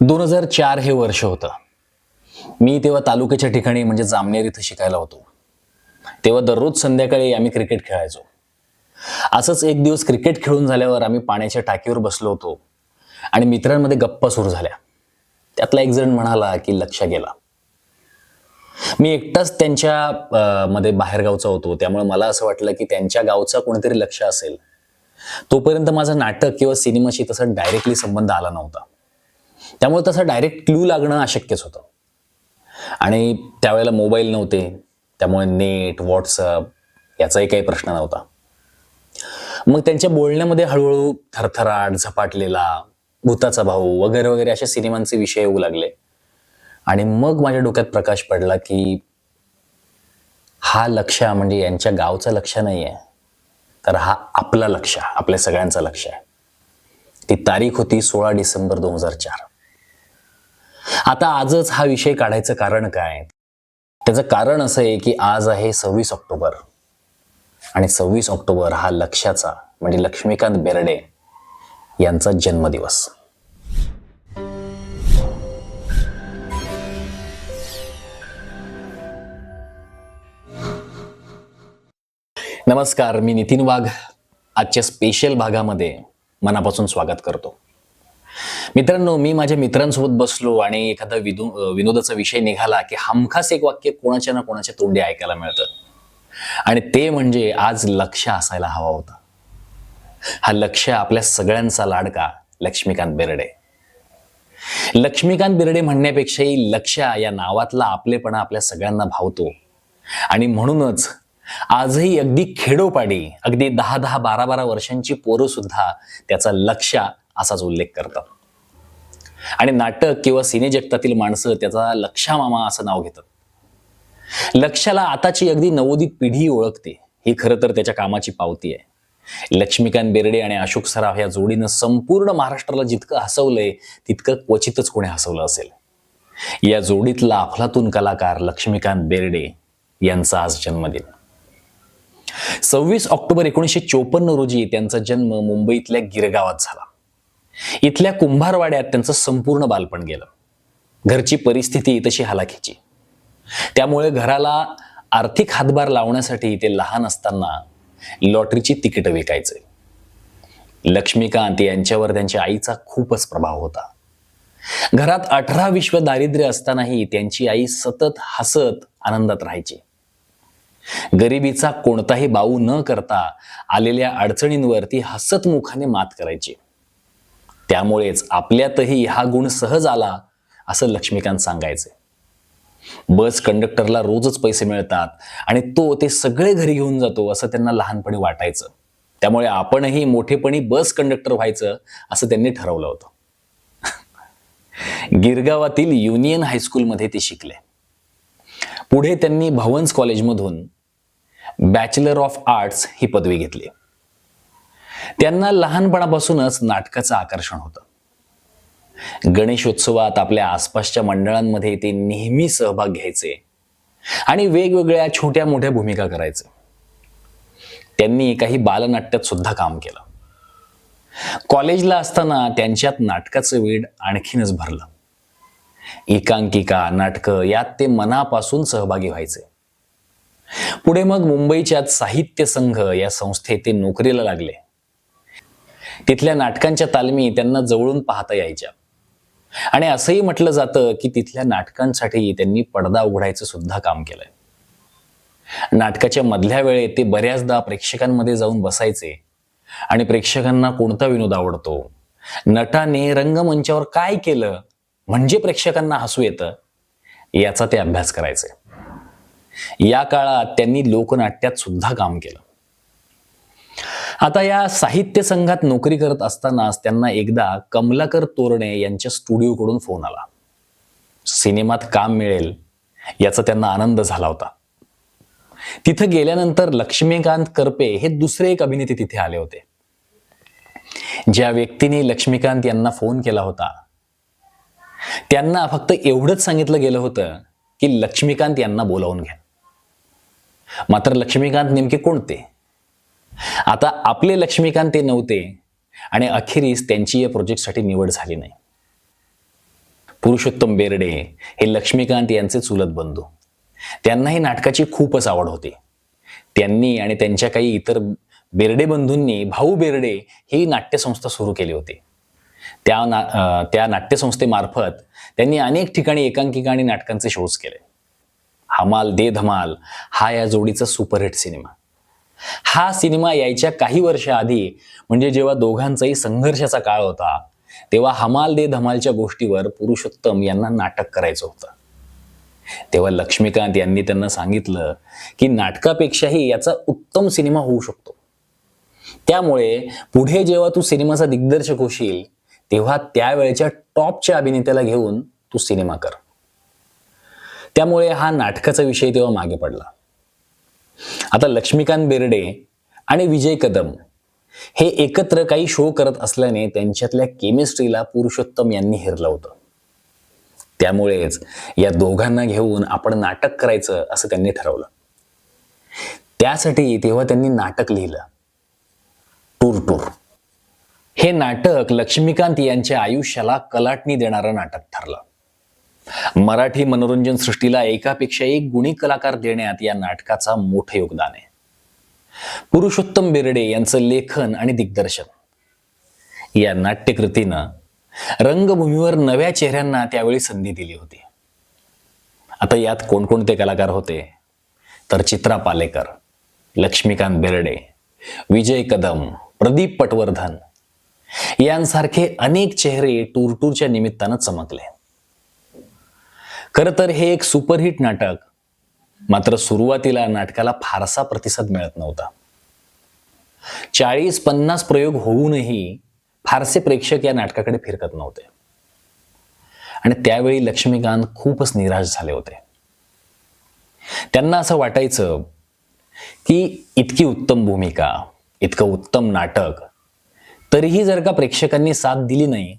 2004 हे वर्ष होतं. मी तेव्हा तालुक्याच्या ठिकाणी म्हणजे जामनेर इथं शिकायला होतो. तेव्हा दररोज संध्याकाळी आम्ही क्रिकेट खेळायचो. असंच एक दिवस क्रिकेट खेळून झाल्यावर आम्ही पाण्याच्या टाकीवर बसलो होतो आणि मित्रांमध्ये गप्पा सुरू झाल्या. त्यातला एक जण म्हणाला की लक्ष गेला. मी एकटाच त्यांच्या मध्ये बाहेरगावचा होतो, त्यामुळे मला असं वाटलं की त्यांच्या गावचा कोणीतरी लक्ष असेल. तोपर्यंत माझं नाटक किंवा सिनेमाशी तसा डायरेक्टली संबंध आला नव्हता, त्यामुळे तसा डायरेक्ट क्लू लागणं अशक्यच होतं. आणि त्यावेळेला मोबाईल नव्हते, त्यामुळे नेट व्हॉट्सअप याचाही काही प्रश्न नव्हता. मग त्यांच्या बोलण्यामध्ये हळूहळू थरथराट, झपाटलेला, भूताचा भाऊ वगैरे वगैरे अशा सिनेमांचे विषय येऊ लागले. आणि मग माझ्या डोक्यात प्रकाश पडला की हा लक्ष म्हणजे यांच्या गावचा लक्ष नाहीये, तर हा आपला लक्ष, आपल्या सगळ्यांचा लक्ष आहे. ती तारीख होती 16 डिसेंबर 2004. आता आजच हा विषय काढायचं कारण काय? त्याचं कारण असं आहे की आज आहे 26 ऑक्टोबर आणि 26 ऑक्टोबर हा लक्ष्याचा म्हणजे लक्ष्मीकांत बेर्डे यांचा जन्मदिवस. नमस्कार, मी नितीन वाघ. आजच्या स्पेशल भागामध्ये मनापासून स्वागत करतो. मित्रांनो, मी माझ्या मित्रांसोबत बसलो आणि एखादा विनोदाचा विषय निघाला की हमखास एक वाक्य कोणाच्या ना कोणाच्या तोंडी ऐकायला मिळतं, आणि ते म्हणजे आज लक्ष असायला हवा होता. हा लक्ष आपल्या सगळ्यांचा लाडका लक्ष्मीकांत बेर्डे. लक्ष्मीकांत बेर्डे म्हणण्यापेक्षाही लक्ष या नावातला आपलेपणा आपल्या सगळ्यांना भावतो, आणि म्हणूनच आजही अगदी खेडोपाडी, अगदी 10-10, 12-12 वर्षांची पोरं सुद्धा त्याचा लक्ष असाच उल्लेख करतात. आणि नाटक किंवा सिने जगतातील माणसं त्याचा लक्षा मामा असं नाव घेतात. लक्षाला आताची अगदी नवोदित पिढी ओळखते. ही खरं तर त्याच्या कामाची पावती आहे. लक्ष्मीकांत बेर्डे आणि अशोक सराफ या जोडीनं संपूर्ण महाराष्ट्राला जितकं हसवलंय तितकं क्वचितच कोणी हसवलं असेल. या जोडीतला अफलातून कलाकार लक्ष्मीकांत बेर्डे यांचा आज जन्मदिन. 26 ऑक्टोबर 1954 रोजी त्यांचा जन्म मुंबईतल्या गिरगावात झाला. इथल्या कुंभारवाड्यात त्यांचं संपूर्ण बालपण गेलं. घरची परिस्थिती तशी हलाखीची, त्यामुळे घराला आर्थिक हातभार लावण्यासाठी ते लहान असताना लॉटरीची तिकीटं विकायचे. लक्ष्मीकांत यांच्यावर त्यांच्या आईचा खूपच प्रभाव होता. घरात 18 दारिद्र्य असतानाही त्यांची आई सतत हसत आनंदात राहायची. गरिबीचा कोणताही बाऊ न करता आलेल्या अडचणींवर ती हसतमुखाने मात करायची. त्यामुळेच आपल्यातही हा गुण सहज आला असं लक्ष्मीकांत सांगायचे. बस कंडक्टरला रोजच पैसे मिळतात आणि तो ते सगळे घरी घेऊन जातो असं त्यांना लहानपणी वाटायचं. त्यामुळे आपणही मोठेपणी बस कंडक्टर व्हायचं असं त्यांनी ठरवलं होतं. गिरगावातील युनियन हायस्कूलमध्ये ते शिकले. पुढे त्यांनी भवन्स कॉलेजमधून बॅचलर ऑफ आर्ट्स ही पदवी घेतली. त्यांना लहानपणापासूनच नाटकाचं आकर्षण होतं. गणेशोत्सवात आपल्या आसपासच्या मंडळांमध्ये ते नेहमी सहभाग घ्यायचे आणि वेगवेगळ्या छोट्या मोठ्या भूमिका करायचे. त्यांनी काही बालनाट्यात सुद्धा काम केलं. कॉलेजला असताना त्यांच्यात नाटकाचं वेड आणखीनच भरलं. एकांकिका, नाटकं यात ते मनापासून सहभागी व्हायचे. पुढे मग मुंबईच्या साहित्य संघ या संस्थेत ते नोकरीला लागले. तिथल्या नाटकांच्या तालमी त्यांना जवळून पाहता यायच्या, आणि असंही म्हटलं जातं की तिथल्या नाटकांसाठी त्यांनी पडदा उघडायचं सुद्धा काम केलंय. नाटकाच्या मधल्या वेळेत ते बऱ्याचदा प्रेक्षकांमध्ये जाऊन बसायचे आणि प्रेक्षकांना कोणता विनोद आवडतो, नटाने रंगमंचावर काय केलं म्हणजे प्रेक्षकांना हसू येतं, याचा ते अभ्यास करायचे. या काळात त्यांनी लोकनाट्यात सुद्धा काम केलं. आता या साहित्य संघात नोकरी करत असतानाच त्यांना एकदा कमलाकर तोरणे यांच्या स्टुडिओकडून फोन आला. सिनेमात काम मिळेल याचा त्यांना आनंद झाला होता. तिथं गेल्यानंतर लक्ष्मीकांत करपे हे दुसरे एक अभिनेते तिथे आले होते. ज्या व्यक्तीने लक्ष्मीकांत यांना फोन केला होता त्यांना फक्त एवढंच सांगितलं गेलं होतं की लक्ष्मीकांत यांना बोलावून घ्या. मात्र लक्ष्मीकांत नेमके कोणते? आता आपले लक्ष्मीकांत ते नव्हते आणि अखेरीस त्यांची या प्रोजेक्टसाठी निवड झाली नाही. पुरुषोत्तम बेर्डे हे लक्ष्मीकांत यांचे चुलत बंधू. त्यांनाही नाटकाची खूपच आवड होती. त्यांनी आणि त्यांच्या काही इतर बेर्डे बंधूंनी भाऊ बेर्डे ही नाट्यसंस्था सुरू केली होती. त्या नाट्यसंस्थेमार्फत त्यांनी अनेक ठिकाणी एकांकिका आणि नाटकांचे शोज केले. हमाल दे धमाल हा या जोडीचा सुपरहिट सिनेमा. हा सिनेमा यायच्या काही वर्ष आधी, म्हणजे जेव्हा दोघांचाही संघर्षाचा काळ होता, तेव्हा हमाल दे धमालच्या गोष्टीवर पुरुषोत्तम यांना नाटक करायचं होतं. तेव्हा लक्ष्मीकांत यांनी त्यांना सांगितलं की नाटकापेक्षाही याचा उत्तम सिनेमा होऊ शकतो. त्यामुळे पुढे जेव्हा तू सिनेमाचा दिग्दर्शक होशील तेव्हा त्यावेळेच्या टॉपच्या अभिनेत्याला घेऊन तू सिनेमा कर. त्यामुळे हा नाटकाचा विषय तेव्हा मागे पडला. आता लक्ष्मीकांत बेर्डे आणि विजय कदम हे एकत्र काही शो करत असल्याने त्यांच्यातल्या केमिस्ट्रीला पुरुषोत्तम यांनी हेरलं होतं. त्यामुळेच या दोघांना घेऊन आपण नाटक करायचं असं त्यांनी ठरवलं. त्यासाठी तेव्हा त्यांनी नाटक लिहिलं, टूर टूर. हे नाटक लक्ष्मीकांत यांच्या आयुष्याला कलाटणी देणारं नाटक ठरलं. मराठी मनोरंजन सृष्टीला एकापेक्षा एक गुणी कलाकार देण्यात या नाटकाचा मोठं योगदान आहे. पुरुषोत्तम बेर्डे यांचं लेखन आणि दिग्दर्शन. या नाट्यकृतीनं रंगभूमीवर नव्या चेहऱ्यांना त्यावेळी संधी दिली होती. आता यात कोणकोणते कलाकार होते तर चित्रा पालेकर, लक्ष्मीकांत बेर्डे, विजय कदम, प्रदीप पटवर्धन यांसारखे अनेक चेहरे टूरच्या निमित्तानं चमकले. खरं तर हे एक सुपरहिट नाटक, मात्र सुरुवातीला नाटकाला फारसा प्रतिसाद मिळत नव्हता. 40-50 प्रयोग होऊनही फारसे प्रेक्षक या नाटकाकडे फिरकत नव्हते आणि त्यावेळी लक्ष्मीकांत खूपच निराश झाले होते. त्यांना असं वाटायचं की इतकी उत्तम भूमिका, इतकं उत्तम नाटक, तरीही जर का प्रेक्षकांनी साथ दिली नाही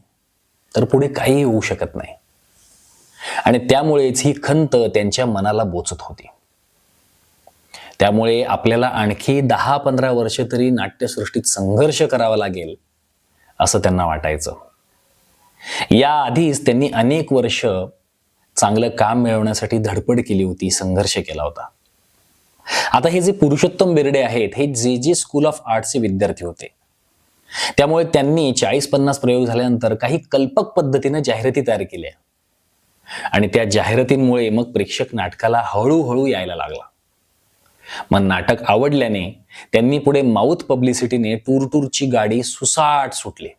तर पुढे काही होऊ शकत नाही. आणि त्यामुळेच ही खंत त्यांच्या मनाला बोचत होती. त्यामुळे आपल्याला आणखी 10-15 वर्ष तरी नाट्यसृष्टीत संघर्ष करावा लागेल असं त्यांना वाटायचं. याआधीच त्यांनी अनेक वर्ष चांगलं काम मिळवण्यासाठी धडपड केली होती, संघर्ष केला होता. आता हे जे पुरुषोत्तम बेर्डे आहेत हे जे स्कूल ऑफ आर्टचे विद्यार्थी होते. त्यामुळे त्यांनी 40-50 प्रयोग झाल्यानंतर काही कल्पक पद्धतीने जाहिराती तयार केल्या आणि त्या जाहिरातींमुळे मग प्रेक्षक नाटकाला हळूहळू यायला लागला. मग नाटक आवडल्याने त्यांनी पुढे माउथ पब्लिसिटीने टूरची गाडी सुसाट सुटली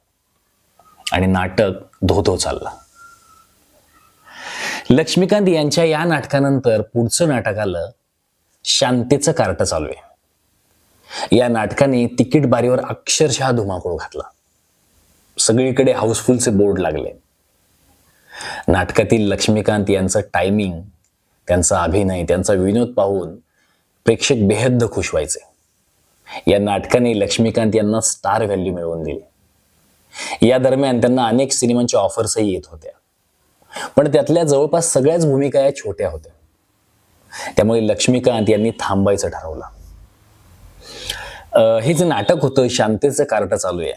आणि नाटक धो चाललं. लक्ष्मीकांत यांच्या या नाटकानंतर पुढचं नाटक आलं शांतीचं कार्ट चालू आहे. या नाटकाने तिकीट बारीवर अक्षरशः धुमाकूळ घातला. सगळीकडे हाऊसफुलचे बोर्ड लागले. नाटकातील लक्ष्मीकांत यांचं टायमिंग, त्यांचा अभिनय, त्यांचा विनोद पाहून प्रेक्षक बेहद्द खुश व्हायचे. या नाटकाने लक्ष्मीकांत यांना स्टार व्हॅल्यू मिळवून दिली. या दरम्यान त्यांना अनेक सिनेमांच्या ऑफर्सही येत होत्या, पण त्यातल्या जवळपास सगळ्याच भूमिका या छोट्या होत्या. त्यामुळे लक्ष्मीकांत यांनी थांबायचं ठरवलं. हे जे नाटक होतं शांतीचं कार्ट चालू आहे,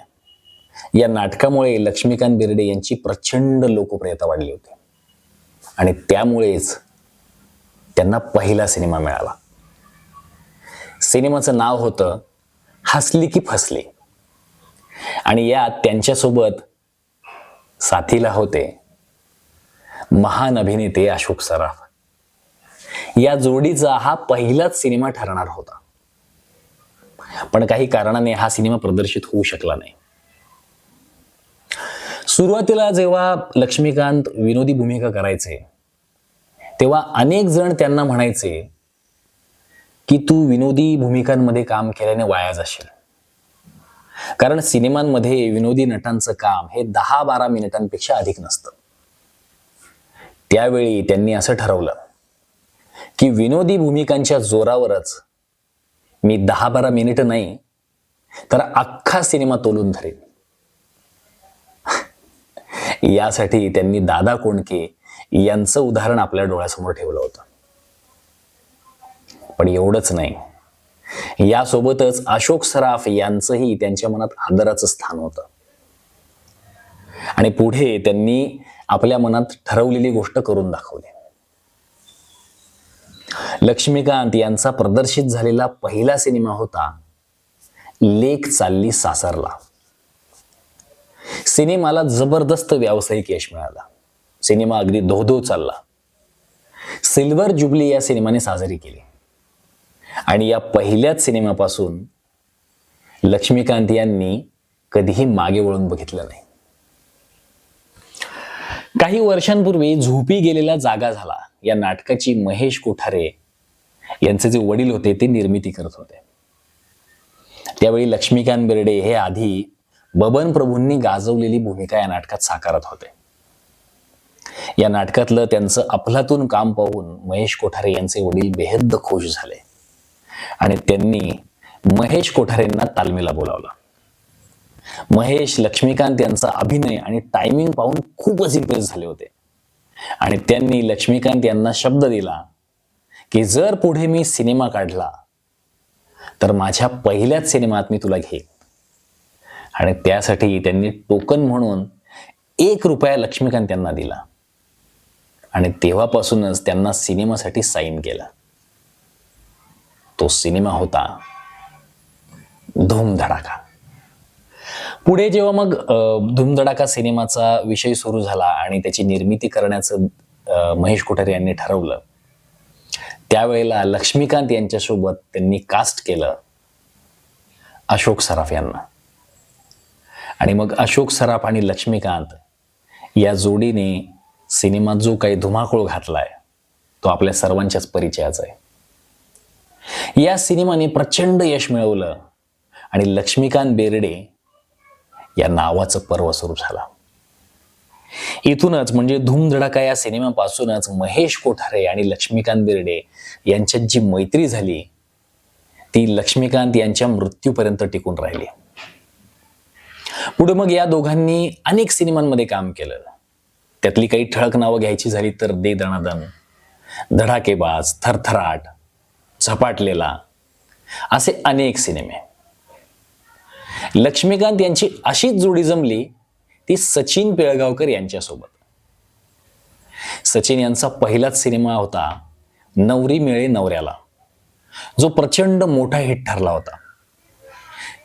या नाटकामुळे लक्ष्मीकांत बेर्डे यांची प्रचंड लोकप्रियता वाढली होती आणि त्यामुळेच त्यांना पहिला सिनेमा मिळाला. सिनेमाचं नाव होतं हसली की फसली आणि यात त्यांच्यासोबत साथीला होते महान अभिनेते अशोक सराफ. या जोडीचा हा पहिलाच सिनेमा ठरणार होता, पण काही कारणाने हा सिनेमा प्रदर्शित होऊ शकला नाही. सुरुवातीला जेव्हा लक्ष्मीकांत विनोदी भूमिका करायचे तेव्हा अनेक जण त्यांना म्हणायचे की तू विनोदी भूमिकांमध्ये काम केल्याने वाया जाशील, कारण सिनेमांमध्ये विनोदी नटांचं काम हे 10-12 मिनिटांपेक्षा अधिक नसतं. त्यावेळी त्यांनी असं ठरवलं की विनोदी भूमिकांच्या जोरावरच मी 10-12 मिनिटं नाही तर अख्खा सिनेमा तोलून धरेन. यासाठी त्यांनी दादा कोंडके यांचं उदाहरण आपल्या डोळ्यासमोर ठेवलं होतं. पण एवढंच नाही, यासोबतच अशोक सराफ यांचंही त्यांच्या मनात आदराचं स्थान होतं आणि पुढे त्यांनी आपल्या मनात ठरवलेली गोष्ट करून दाखवली. लक्ष्मीकांत यांचा प्रदर्शित झालेला पहिला सिनेमा होता लेक चालली सासरला. सिनेमाला जबरदस्त व्यावसायिक यश मिळालं. सिनेमा अगदी धो चालला. सिल्वर जुबली या सिनेमाने साजरी केली आणि या पहिल्याच सिनेमापासून लक्ष्मीकांत यांनी कधीही मागे वळून बघितलं नाही. काही वर्षांपूर्वी झोपी गेलेला जागा झाला या नाटकाची महेश कोठारे यांचे जे वडील होते ते निर्मिती करत होते. त्यावेळी लक्ष्मीकांत बेर्डे हे आधी बबन प्रभूंनी गाजवलेली भूमिका या नाटकात साकारत होते. या नाटकातलं त्यांचं अफलातून काम पाहून महेश कोठारे यांचे वडील बेहद्द खुश झाले आणि त्यांनी महेश कोठारेंना तालमीला बोलावलं. महेश लक्ष्मीकांत यांचा अभिनय आणि टायमिंग पाहून खूपच इम्प्रेस झाले होते आणि त्यांनी लक्ष्मीकांत यांना शब्द दिला की जर पुढे मी सिनेमा काढला तर माझ्या पहिल्याच सिनेमात मी तुला घेईन. आणि त्यासाठी त्यांनी टोकन म्हणून ₹1 लक्ष्मीकांत यांना दिला आणि तेव्हापासूनच त्यांना सिनेमासाठी साईन केलं. तो सिनेमा होता धूमधडाका. पुढे जेव्हा मग धूमधडाका सिनेमाचा विषय सुरू झाला आणि त्याची निर्मिती करण्याचं महेश कोठारे यांनी ठरवलं, त्यावेळेला लक्ष्मीकांत यांच्यासोबत त्यांनी कास्ट केलं अशोक सराफ यांना. आणि मग अशोक सराफ आणि लक्ष्मीकांत या जोडीने सिनेमात जो काही धुमाकूळ घातलाय तो आपल्या सर्वांच्याच परिचयाचा आहे. या सिनेमाने प्रचंड यश मिळवलं आणि लक्ष्मीकांत बेर्डे या नावाचं पर्व सुरू झाला. इथूनच म्हणजे धूमधडाका या सिनेमापासूनच महेश कोठारे आणि लक्ष्मीकांत बेर्डे यांच्यात जी मैत्री झाली ती लक्ष्मीकांत यांच्या मृत्यूपर्यंत टिकून राहिली. पुढे मग या दोघांनी अनेक सिनेमांमध्ये काम केलं. त्यातली काही ठळक नावं घ्यायची झाली तर दे दणादण, धडाकेबाज, थरथराट, झपाटलेला असे अनेक सिनेमे. लक्ष्मीकांत यांची अशीच जोडी जमली ती सचिन पिळगावकर यांच्यासोबत. सचिन यांचा पहिलाच सिनेमा होता नवरी मिळे नवऱ्याला, जो प्रचंड मोठा हिट ठरला होता.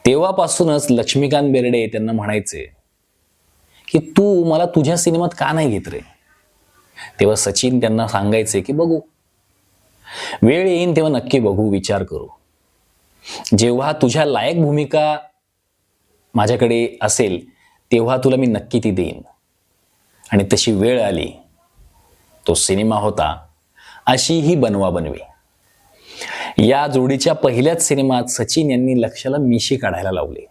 तेव्हापासूनच लक्ष्मीकांत बेर्डे त्यांना म्हणायचे की तू मला तुझ्या सिनेमात का नाही घेत रे. तेव्हा सचिन त्यांना सांगायचे की बघू, वेळ येईन तेव्हा नक्की बघू, विचार करू. जेव्हा तुझ्या लायक भूमिका माझ्याकडे असेल तेव्हा तुला मी नक्की ती देईन. आणि तशी वेळ आली. तो सिनेमा होता अशी ही बनवा बनवी. या जोडीच्या पहिल्याच सिनेमात सचिन यांनी लक्ष्याला मिशी काढायला लावली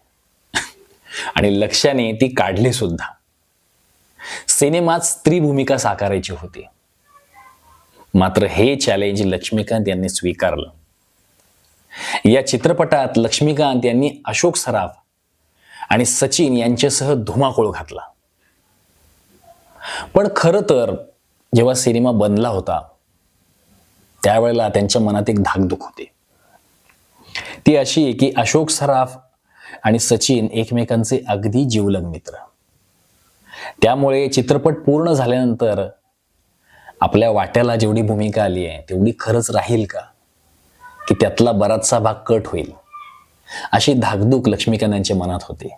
आणि लक्ष्याने ती काढली सुद्धा. सिनेमात स्त्री भूमिका साकारायची होती. मात्र हे चॅलेंज लक्ष्मीकांत यांनी स्वीकारलं. या चित्रपटात लक्ष्मीकांत यांनी अशोक सराफ आणि सचिन यांच्यासह धुमाकूळ घातला. पण खरं तर जेव्हा सिनेमा बनला होता त्यावेळेला त्यांच्या मनात एक धाकधूक होती. ती अशी आहे की अशोक सराफ आणि सचिन एकमेकांचे अगदी जिवलग मित्र. त्यामुळे चित्रपट पूर्ण झाल्यानंतर आपल्या वाट्याला जेवढी भूमिका आली आहे तेवढी खरंच राहील का, की त्यातला बराचसा भाग कट होईल, अशी धाकधूक लक्ष्मीकांत यांच्या मनात होती.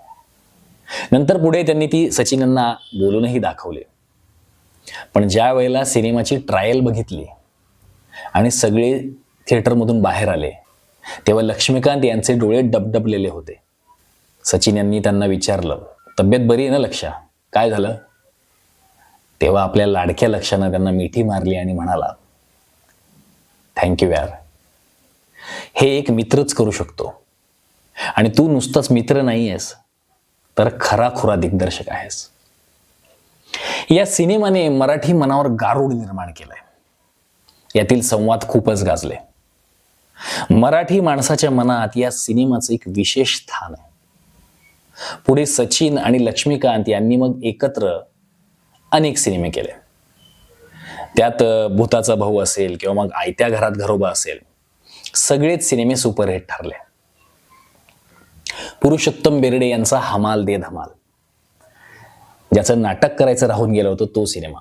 नंतर पुढे त्यांनी ती सचिन यांना बोलूनही दाखवले. पण ज्या वेळेला सिनेमाची ट्रायल बघितली आणि सगळे थिएटरमधून बाहेर आले तेव्हा लक्ष्मीकांत यांचे डोळे डबडबलेले होते. सचिन यांनी त्यांना विचारलं, तब्येत बरी आहे ना लक्षा, काय झालं? तेव्हा आपल्या लाडक्या लक्षानं त्यांना मिठी मारली आणि म्हणाला, थँक्यू यार, हे एक मित्रच करू शकतो आणि तू नुसताच मित्र नाही आहेस तर खराखुरा दिग्दर्शक आहेस. या सिनेमाने मराठी मनावर गारुड निर्माण केलंय. यातील संवाद खूपच गाजले. मराठी माणसाच्या मनात या सिनेमाचं एक विशेष स्थान आहे. पुढे सचिन आणि लक्ष्मीकांत यांनी मग एकत्र अनेक सिनेमे केले. त्यात भूताचा भाऊ असेल किंवा मग आयत्या घरात घरोबा असेल, सगळेच सिनेमे सुपरहिट ठरले. पुरुषोत्तम बेर्डे यांचा हमाल दे धमाल, ज्याचं नाटक करायचं राहून गेलं होतं तो सिनेमा.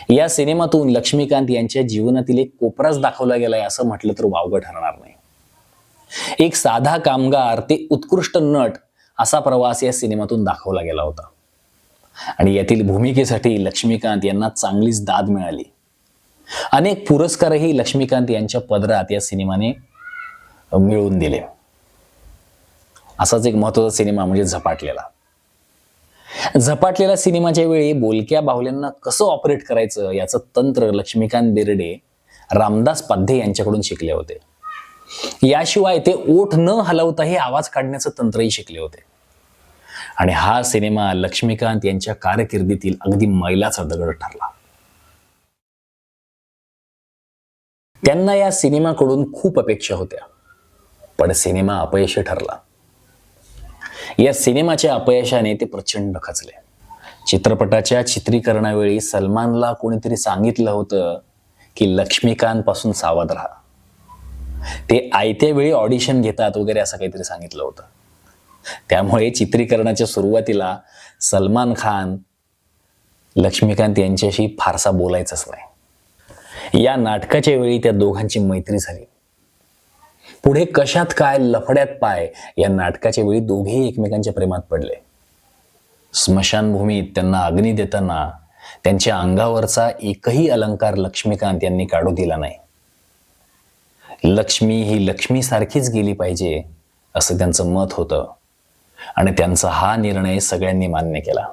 या सिनेमातून लक्ष्मीकांत यांच्या जीवनातील एक कोपराच दाखवला गेलाय असं म्हटलं तर वावगं ठरणार नाही. एक साधा कामगार ते उत्कृष्ट नट असा प्रवास या सिनेमातून दाखवला गेला होता. आणि यातील भूमिकेसाठी लक्ष्मीकांत यांना चांगलीच दाद मिळाली. अनेक पुरस्कारही लक्ष्मीकांत यांच्या पदरात या सिनेमाने मिळवून दिले. असाच एक महत्त्वाचा सिनेमा म्हणजे झपाटलेला. झपाटलेला सिनेमाच्या वेळी बोलक्या बाहुल्यांना कसं ऑपरेट करायचं याचं तंत्र लक्ष्मीकांत बेर्डे रामदास पाध्ये यांच्याकडून शिकले होते. याशिवाय ते ओठ न हलवताही आवाज काढण्याचं तंत्रही शिकले होते. आणि हा सिनेमा लक्ष्मीकांत यांच्या कारकिर्दीतील अगदी मैलाचा दगड ठरला. त्यांना या सिनेमाकडून खूप अपेक्षा होत्या, पण सिनेमा अपयशी ठरला. या सिनेमाच्या अपयशाने ते प्रचंड खचले. चित्रपटाच्या चित्रीकरणावेळी सलमानला कोणीतरी सांगितलं होतं की लक्ष्मीकांत पासून सावध राहा. ते आयत्या वेळी ऑडिशन घेतात वगैरे असं काहीतरी सांगितलं होतं. त्यामुळे चित्रीकरणाच्या सुरुवातीला सलमान खान लक्ष्मीकांत यांच्याशी फारसा बोलायचंच नाही. या नाटकाच्या वेळी त्या दोघांची मैत्री झाली. पुढे कशात काय लफड्यात पाय या नाटकाच्या वेळी दोघेही एकमेकांच्या प्रेमात पडले. स्मशानभूमीत त्यांना अग्नी देताना त्यांच्या अंगावरचा एकही अलंकार लक्ष्मीकांत यांनी काढू दिला नाही. लक्ष्मी ही लक्ष्मीसारखीच गेली पाहिजे असं त्यांचं मत होतं आणि त्यांचा हा निर्णय सगळ्यांनी मान्य केला.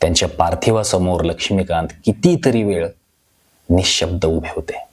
त्यांच्या पार्थिवासमोर लक्ष्मीकांत कितीतरी वेळ निशब्द उभे होते.